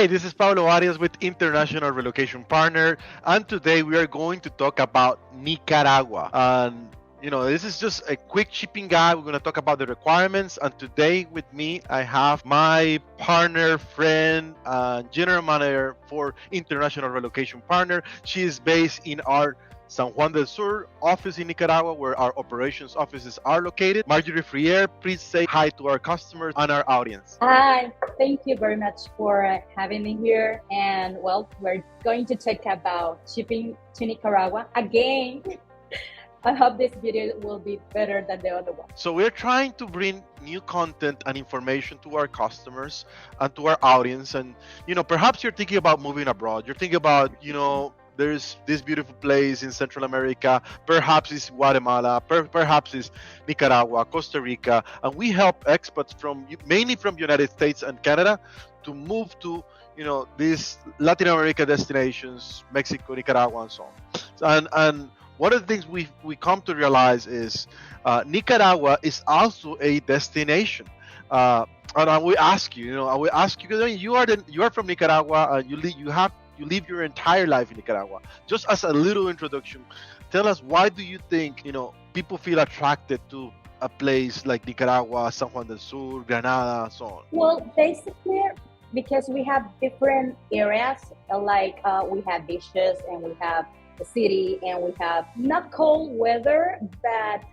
Hi, this is Pablo Arias with International Relocation Partner, and today we are going to talk about Nicaragua. And this is just a quick shipping guide. We're going to talk about the requirements. And today with me, I have my partner, friend, general manager for International Relocation Partner. She is based in our San Juan del Sur office in Nicaragua, where our operations offices are located. Marjorie Friere, please say hi to our customers and our audience. Hi, thank you very much for having me here. And well, we're going to talk about shipping to Nicaragua again. I hope this video will be better than the other one. So we're trying to bring new content and information to our customers and to our audience. And, perhaps you're thinking about moving abroad. You're thinking about, there's this beautiful place in Central America. Perhaps it's Guatemala. Perhaps it's Nicaragua, Costa Rica. And we help experts mainly from United States and Canada to move to, these Latin America destinations, Mexico, Nicaragua, and so on. And one of the things we come to realize is Nicaragua is also a destination. And I will ask you, because you are from Nicaragua, and you live your entire life in Nicaragua. Just as a little introduction, tell us, why do you think people feel attracted to a place like Nicaragua, San Juan del Sur, Granada, and so on? Well, basically, because we have different areas, like we have beaches and we have the city, and we have not cold weather, but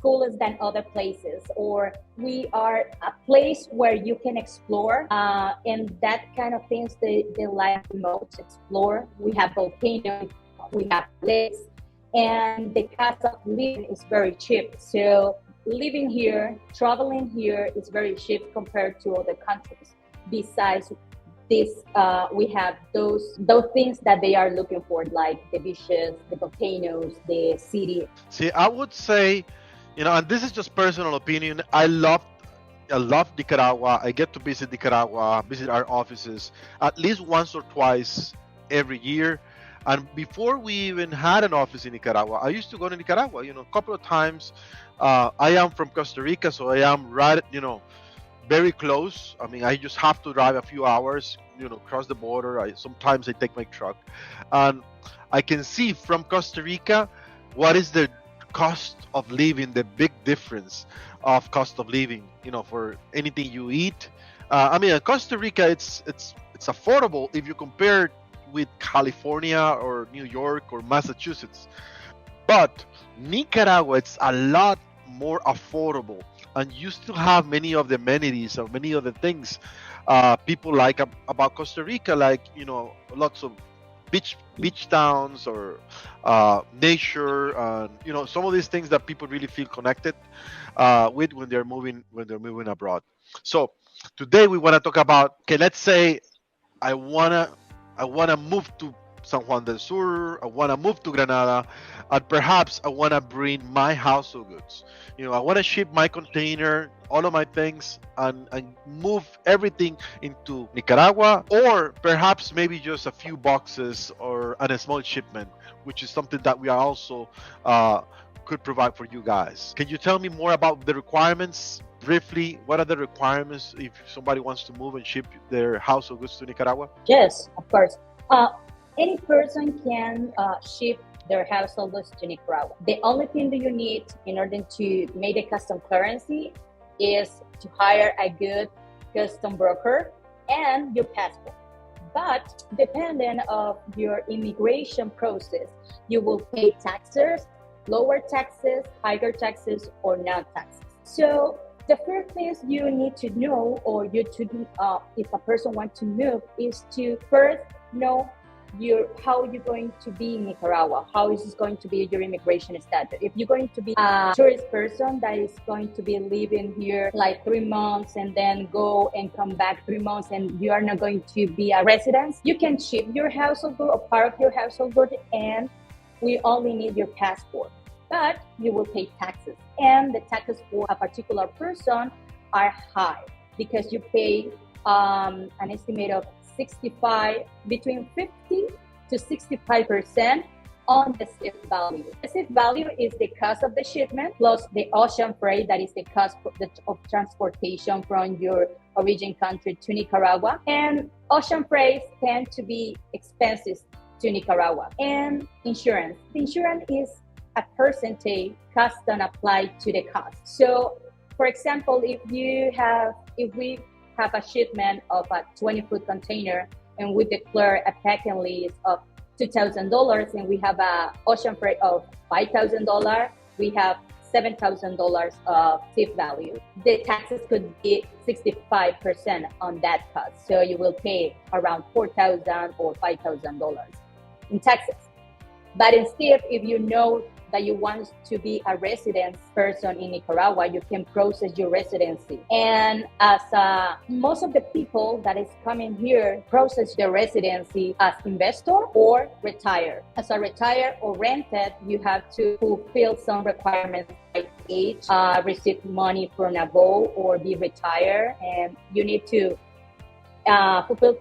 cooler than other places, or we are a place where you can explore, and that kind of things they like the most, explore. We have volcanoes, we have lakes, and the cost of living is very cheap. So living here, traveling here is very cheap compared to other countries. Besides this, we have those things that they are looking for, like the beaches, the volcanoes, the city. See, I would say, and this is just personal opinion, I love Nicaragua. I get to visit Nicaragua, visit our offices at least once or twice every year. And before we even had an office in Nicaragua, I used to go to Nicaragua, a couple of times. I am from Costa Rica, so I am right, very close. I mean, I just have to drive a few hours, cross the border. Sometimes I take my truck, and I can see from Costa Rica what is the cost of living, the big difference of cost of living, for anything you eat. In Costa Rica, it's affordable if you compare with California or New York or Massachusetts. But Nicaragua, it's a lot more affordable, and you still have many of the amenities or many of the things people like about Costa Rica, like lots of beach towns or nature, and some of these things that people really feel connected with when they're moving abroad. So today we want to talk about, okay, let's say I wanna move to San Juan del Sur, I want to move to Granada, and perhaps I want to bring my household goods. I want to ship my container, all of my things, and move everything into Nicaragua, or perhaps maybe just a few boxes and a small shipment, which is something that we are also could provide for you guys. Can you tell me more about the requirements? Briefly, what are the requirements if somebody wants to move and ship their household goods to Nicaragua? Yes, of course. Any person can ship their household goods to Nicaragua. The only thing that you need in order to make a custom currency is to hire a good custom broker and your passport. But depending on your immigration process, you will pay taxes, lower taxes, higher taxes, or no taxes. So the first thing you need to know, or if a person wants to move, is to first know how you're going to be in Nicaragua, how is this going to be your immigration status. If you're going to be a tourist person that is going to be living here like 3 months and then go and come back 3 months, and you are not going to be a resident, you can ship your household good or part of your household good, and we only need your passport. But you will pay taxes, and the taxes for a particular person are high because you pay an estimate of between 50 to 65% on the ship value. The ship value is the cost of the shipment plus the ocean freight, that is the cost of transportation from your origin country to Nicaragua. And ocean freights tend to be expensive to Nicaragua. And insurance. The insurance is a percentage custom applied to the cost. So, for example, if we have a shipment of a 20-foot container and we declare a packing list of $2,000 and we have a ocean freight of $5,000, we have $7,000 of ship value. The taxes could be 65% on that cost. So you will pay around $4,000 or $5,000 in taxes. But instead, if you know that you want to be a resident person in Nicaragua, you can process your residency. And as most of the people that is coming here process their residency as investor or retire. As a retire or rented, you have to fulfill some requirements like age, receive money from above, or be retired. And you need to fulfill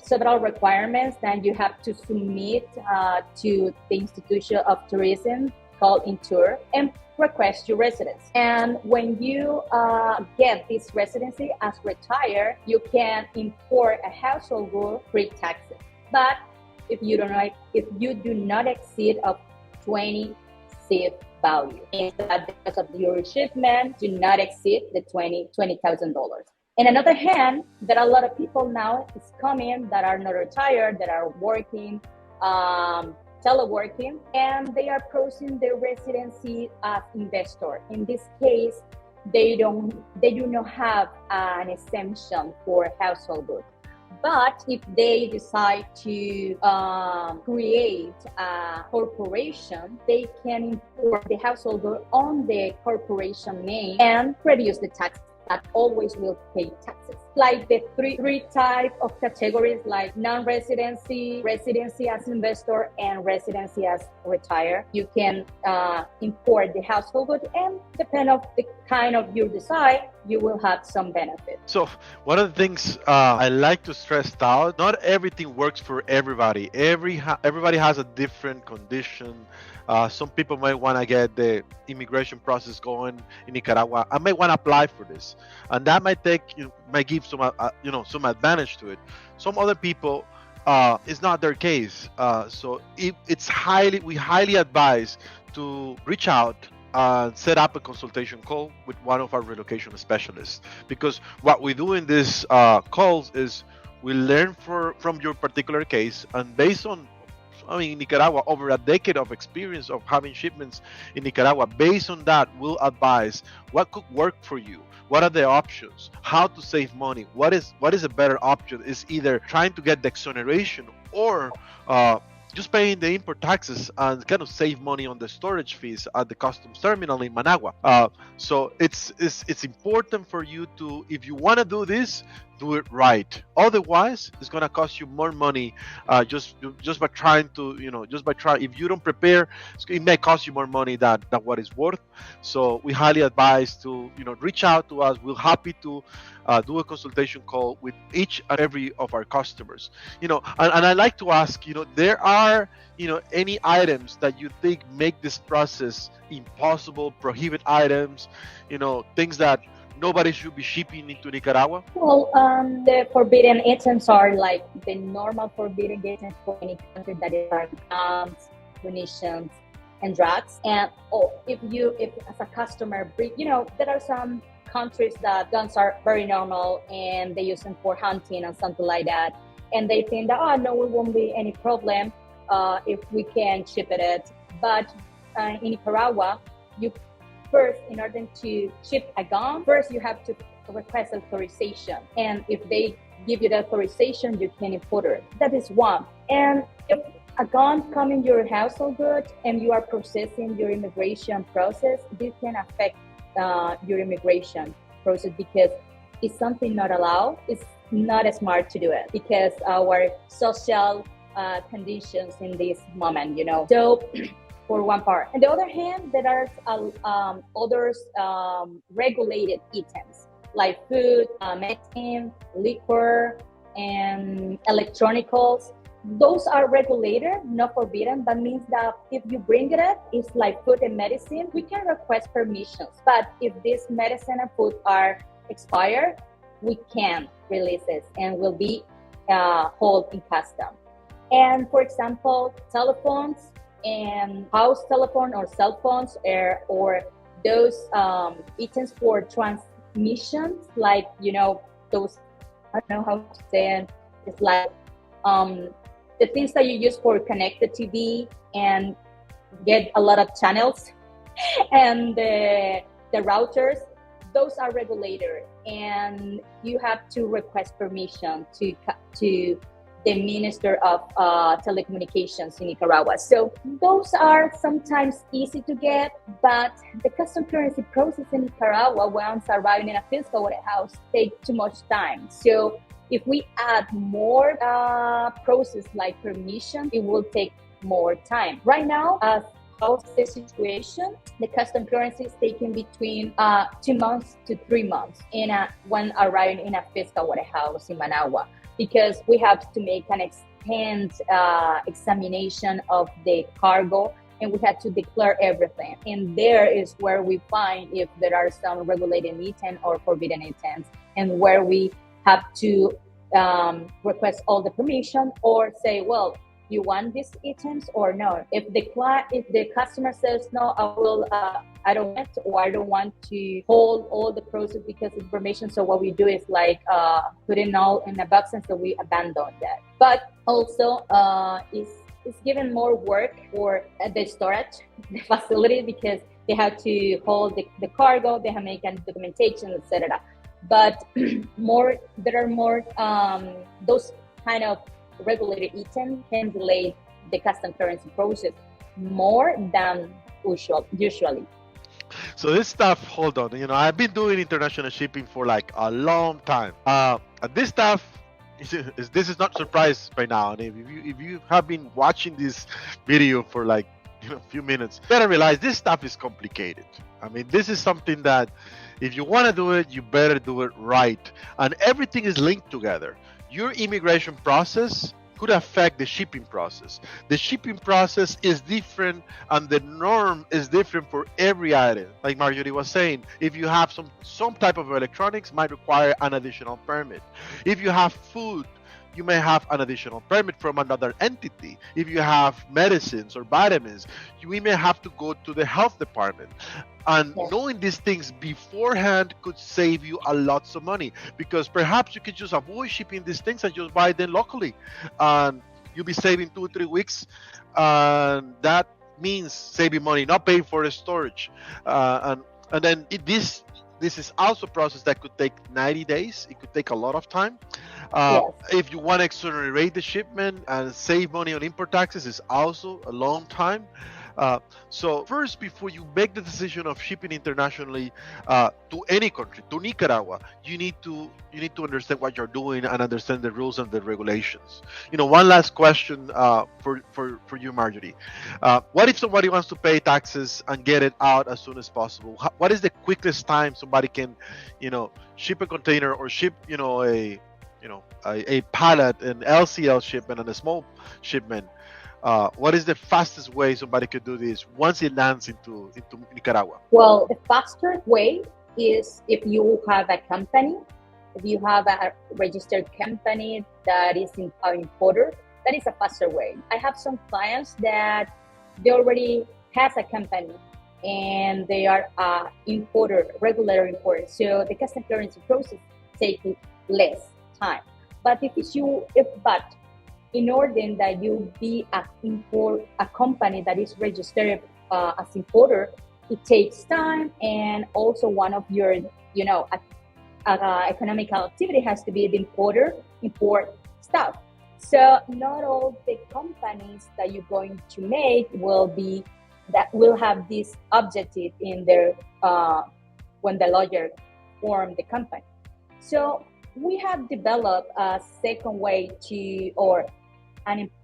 several requirements that you have to submit to the Institution of Tourism called Intur and request your residence. And when you get this residency as retired, you can import a household good free taxes. But if you do not exceed of 20 ship value, means that because of your shipment do not exceed the $20,000. On another hand, there are a lot of people now is coming that are not retired, that are working, teleworking, and they are processing their residency as investor. In this case, they do not have an exemption for household goods. But if they decide to create a corporation, they can import the household good on the corporation name and reduce the tax. That always will pay taxes. Like the three type of categories, like non-residency, residency as investor, and residency as retire. You can import the household good, and depending on the kind of you decide, you will have some benefit. So one of the things I like to stress out, not everything works for everybody. Everybody has a different condition. Some people might want to get the immigration process going in Nicaragua. I might want to apply for this, and that might give some some advantage to it. Some other people, it's not their case. So we highly advise to reach out and set up a consultation call with one of our relocation specialists, because what we do in these calls is we learn from your particular case, and based on in Nicaragua, over a decade of experience of having shipments in Nicaragua, based on that, we'll advise what could work for you. What are the options? How to save money? What is a better option? Is either trying to get the exoneration or just paying the import taxes and kind of save money on the storage fees at the customs terminal in Managua. So it's important for you to, if you want to do this, do it right. Otherwise, it's gonna cost you more money. Just by trying to, if you don't prepare, it may cost you more money than what it's worth. So we highly advise to, reach out to us. We're happy to do a consultation call with each and every of our customers. And I like to ask, there are, any items that you think make this process impossible, prohibit items, things that nobody should be shipping into Nicaragua? Well, the forbidden items are like the normal forbidden items for any country, that is like arms, munitions, and drugs. And if as a customer, there are some countries that guns are very normal and they use them for hunting and something like that. And they think that, no, it won't be any problem if we can ship it. But in Nicaragua, first, in order to ship a gun, first you have to request authorization. And if they give you the authorization, you can import it. That is one. And if a gun comes in your household good and you are processing your immigration process, this can affect your immigration process, because it's something not allowed. It's not smart to do it because our social conditions in this moment, So for one part. On the other hand, there are others regulated items like food, medicine, liquor, and electronicals those are regulated, not forbidden. That means that if you bring it up, it's like food and medicine, we can request permissions. But if this medicine and food are expired, we can release it and will be held in custom. And for example, telephones and house telephone or cell phones or those items for transmissions, like, those, I don't know how to say it, it's like um, the things that you use for connected TV and get a lot of channels and the routers, those are regulated, and you have to request permission to the Minister of Telecommunications in Nicaragua. So those are sometimes easy to get, but the custom currency process in Nicaragua, once arriving in a physical warehouse, take too much time. So if we add more process like permission, it will take more time. Right now, as how's the situation? The custom currency is taking between 2 months to 3 months when arriving in a physical warehouse in Managua, because we have to make an examination of the cargo, and we had to declare everything. And there is where we find if there are some regulated items or forbidden items, and where we have to request all the permission or say, well, you want these items or no? If the customer says no, I don't want, or I don't want to hold all the process because of information. So what we do is like put it all in a box, and so we abandon that. But also it's given more work for the storage, the facility, because they have to hold the cargo, they have to make documentation, etc. But there are more those kind of regulated items can delay the custom currency process more than usually. So this stuff, hold on, I've been doing international shipping for like a long time. This stuff, this is not surprise by now. And if you have been watching this video for like a few minutes, you better realize this stuff is complicated. I mean, this is something that if you want to do it, you better do it right. And everything is linked together. Your immigration process could affect the shipping process. The shipping process is different, and the norm is different for every item. Like Marjorie was saying, if you have some type of electronics, might require an additional permit. If you have food, you may have an additional permit from another entity. If you have medicines or vitamins, we may have to go to the health department. And knowing these things beforehand could save you a lot of money, because perhaps you could just avoid shipping these things and just buy them locally. And you'll be saving 2 or 3 weeks. And that means saving money, not paying for the storage. And then this is also a process that could take 90 days. It could take a lot of time. If you want to exonerate the shipment and save money on import taxes, it's also a long time. So first, before you make the decision of shipping internationally to any country, to Nicaragua, you need to understand what you're doing and understand the rules and the regulations. One last question for you, Marjorie. What if somebody wants to pay taxes and get it out as soon as possible? What is the quickest time somebody can, ship a container or ship, a pallet, an LCL shipment, and a small shipment? What is the fastest way somebody could do this once it lands into Nicaragua? Well, the faster way is if you have a company, if you have a registered company that is an importer, that is a faster way. I have some clients that they already has a company and they are importer, regular importer. So the custom currency process takes less time. But in order that you be a company that is registered as importer, it takes time, and also one of your, economic activity has to be the import stuff. So not all the companies that you're going to make will have this objective in their when the lawyer form the company. So we have developed a second way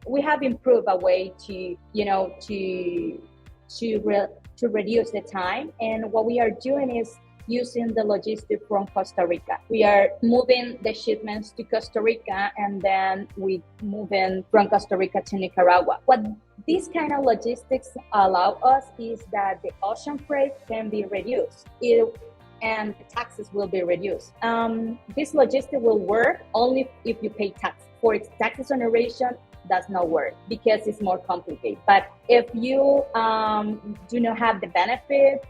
we have improved a way to reduce the time. And what we are doing is using the logistics from Costa Rica. We are moving the shipments to Costa Rica, and then we moving from Costa Rica to Nicaragua. What this kind of logistics allow us is that the ocean freight can be reduced. And the taxes will be reduced. This logistic will work only if you pay tax. For its tax exoneration, does not work because it's more complicated. But if you do not have the benefit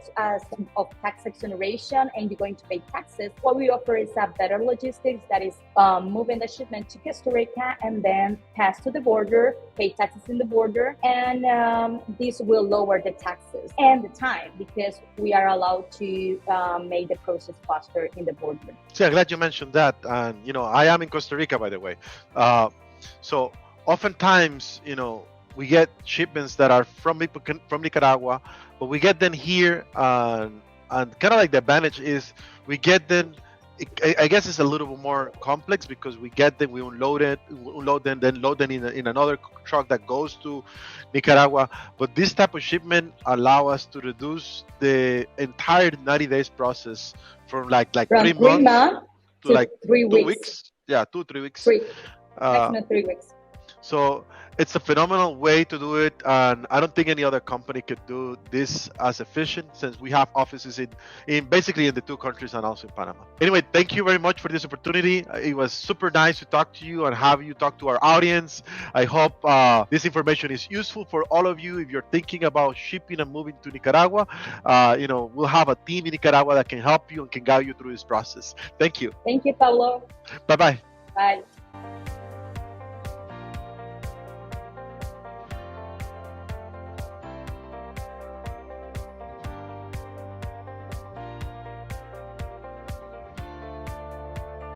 of tax exoneration and you're going to pay taxes, what we offer is a better logistics that is moving the shipment to Costa Rica and then pass to the border, pay taxes in the border, and this will lower the taxes and the time because we are allowed to make the process faster in the border. So I'm glad you mentioned that. And, I am in Costa Rica, by the way. So oftentimes, we get shipments that are from Nicaragua, but we get them here, and kind of like the advantage is we get them. I guess it's a little bit more complex because we get them, we unload them, then load them in another truck that goes to Nicaragua. But this type of shipment allow us to reduce the entire 90 days process from like from 3 months to like 3 2 weeks. weeks. Yeah, 3 weeks. Maximum 3 weeks. So it's a phenomenal way to do it, and I don't think any other company could do this as efficient since we have offices in basically in the two countries and also in Panama. Anyway, thank you very much for this opportunity. It was super nice to talk to you and have you talk to our audience. I hope this information is useful for all of you if you're thinking about shipping and moving to Nicaragua. We'll have a team in Nicaragua that can help you and can guide you through this process. Thank you. Thank you, Pablo. Bye-bye. Bye.